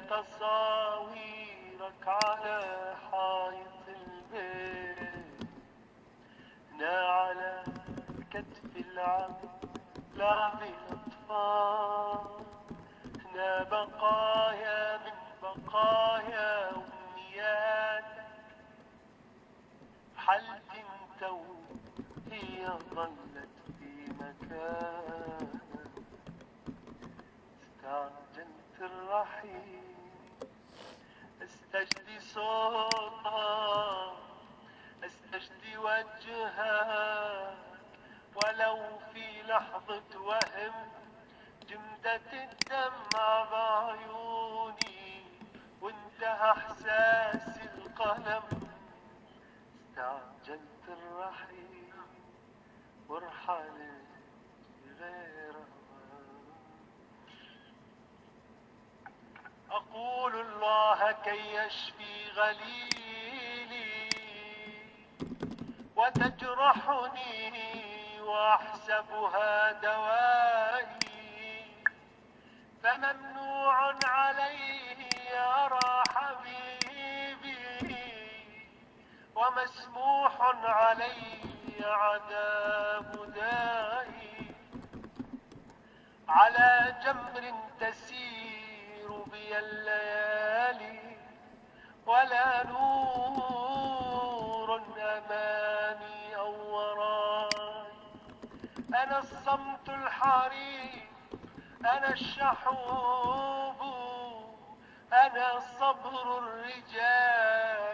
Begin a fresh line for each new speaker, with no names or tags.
تصاويرك على حائط البيت، هنا على كتف لعب الأطفال، هنا بقايا من بقايا أمنياتك، حلت انت وهي ظلت في مكانك، استعجلت الرحيل استجدي صوتك، استجدي وجهك، ولو في لحظة وهم جمدت الدمع بعيوني وانتهى احساس القلم، استعجلت الرحيل وارحلت غيرها. أقول الله كي يشفي غليلي وتجرحني وأحسبها دوائي، فممنوع عليه يرى حبيبي ومسموح علي عذاب دائي، على جمر تسير بي الليالي ولا نور أمامي أو وراي، أنا الصمت الحريق، أنا الشحوب، أنا صبر الرجال.